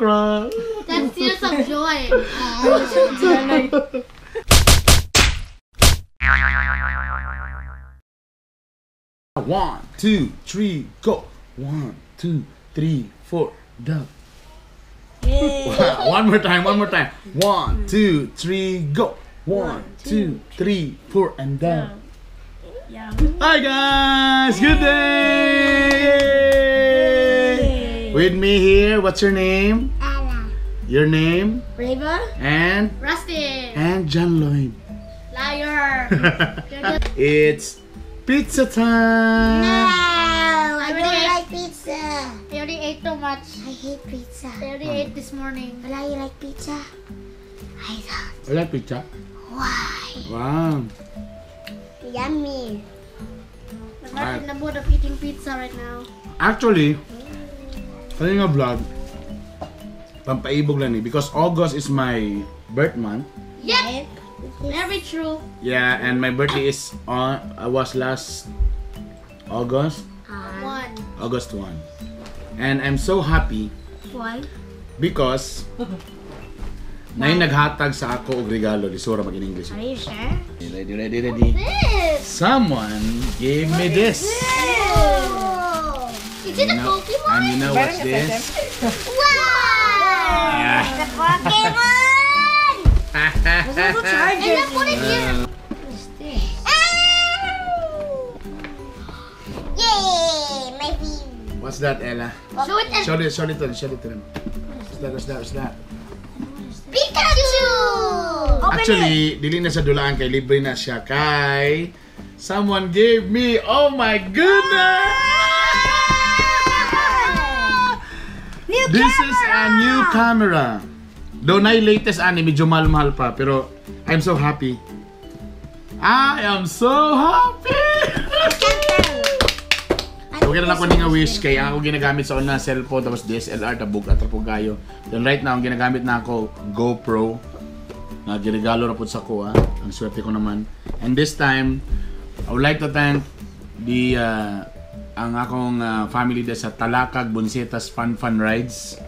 cry. That's tears of joy. 1, 2, 3, go. 1, 2, 3, 4, down. One more time. 1, 2, 3, go. 1, 2, 3, 4, and down. Hi guys, good day. With me here, what's your name? Anna. Your name? Reva. And? Rusty. And John Lloyd. Liar. It's pizza time. No, I don't like pizza. I already ate too much. I hate pizza. I already ate this morning. Wala, you like pizza? I don't. I like pizza. Why? Wow. Yummy. I'm not in the mood of eating pizza right now. Actually, kanina vlog, pampaibog lang eh. Because August is my birth month. Yep. Very true. Yeah, and my birthday is was last August. August 1. And I'm so happy. Why? Because na yung naghatag sa ako og regalo. Di sura mag-in-English. Are you sure? Ready. This. Someone gave me this. Is it a Pokemon? And you know what's this? Wow! Yeah. The Pokemon! And then put it here. What's this? Yay! My baby. What's that, Ella? Show it and Show it to them. What's that? Pikachu! Actually, dili na sa dulaan kay libre na siya kay someone gave me. Oh my goodness! This is a new camera. Though na yung latest medyo mahal-mahal pa, pero I'm so happy. I am so happy! Okay na lang ko nga wish kay ako ginagamit sa una cellphone tapos DSLR tabog at gayo. Then right now ang ginagamit na ako GoPro na giregalo ra pud sa ko Ang swerte ko naman. And this time I would like to thank the ang akong family sa Talakag, Bonsetas Fun Rides.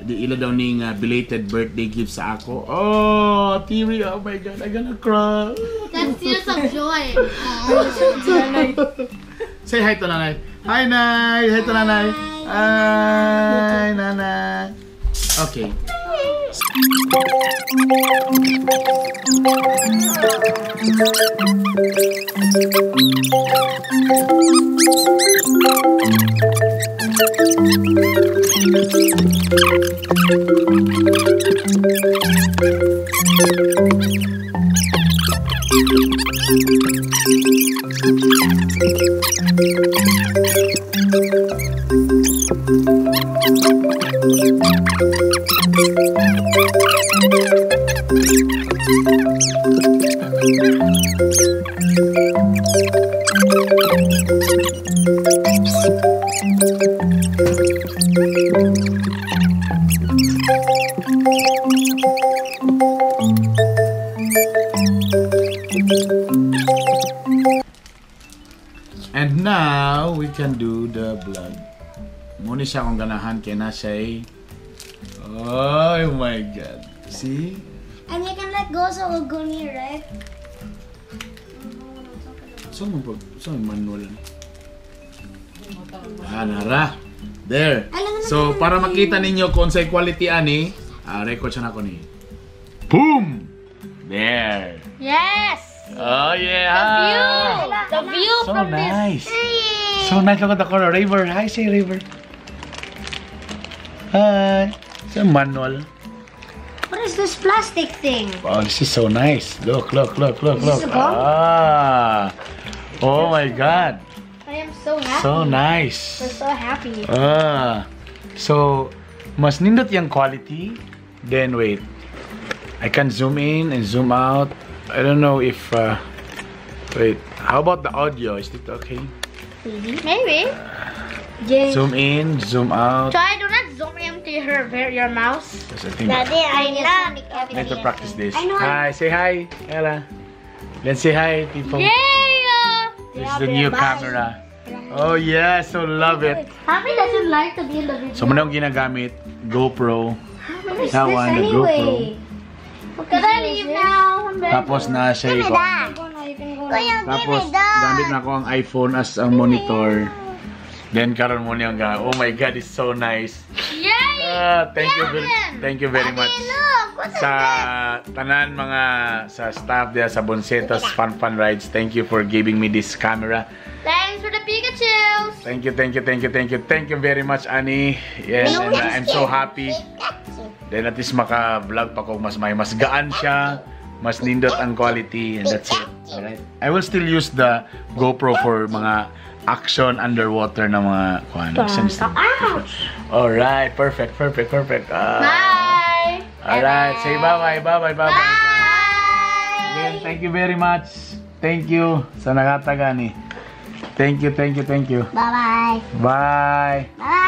Di ila daw ning belated birthday gift sa ako. Oh, teary, oh my god, I'm gonna cry. That's tears of joy. Say hi to nanay. Hi, Nay! Hi to nanay! Hi, nanay! Okay. And now we can do the blood. Muna siya kung ganahan kaya na siya oh my god. See? And you can let go so it will go near, right? So manual. Nara. There. So para makita ninyo kung sa quality ani, record siya na ko ni. Boom! There. Yes! Oh yeah! The view So from nice. this. So nice. Look at the color. River. Hi, say River. Hi. It's a manual. What is this plastic thing? Wow, this is so nice. Look. Is this a bomb? Oh my god. I am so happy. So nice. We're so happy. So mas nindot yung quality. Then wait. I can zoom in and zoom out. I don't know if wait. How about the audio? Is it okay? Maybe. Zoom in, zoom out. Try do not zoom into your mouse. Yes, I think Daddy, I love I need to practice this. I know. Hi, say hi, Ella. Let's say hi, people. Yeah! This is the new camera. Oh yeah, so love it. Happy doesn't like to be in the video. So manong ginagamit GoPro. What is That this one, the anyway? Can I leave now? Tapos na siya ikaw. Kuya, Tapos gamit na ko ang iPhone as ang monitor. Then karon mo niyang oh my god, it's so nice. Yay! Thank you very much sa tanan mga sa staff there sa Bonsetas Fun Rides. Thank you for giving me this camera. Thanks for the Pikachu. Thank you very much, Annie. Yes, and I'm so happy. Then at least maka-vlog pa ko mas gaan siya, mas nindot ang quality, and that's it. Alright. I will still use the GoPro for mga action underwater na mga Alright, perfect. Bye. Alright, say bye-bye. Bye. Again, thank you very much. Thank you sa nakatagani. Thank you. Bye-bye. Bye. Bye.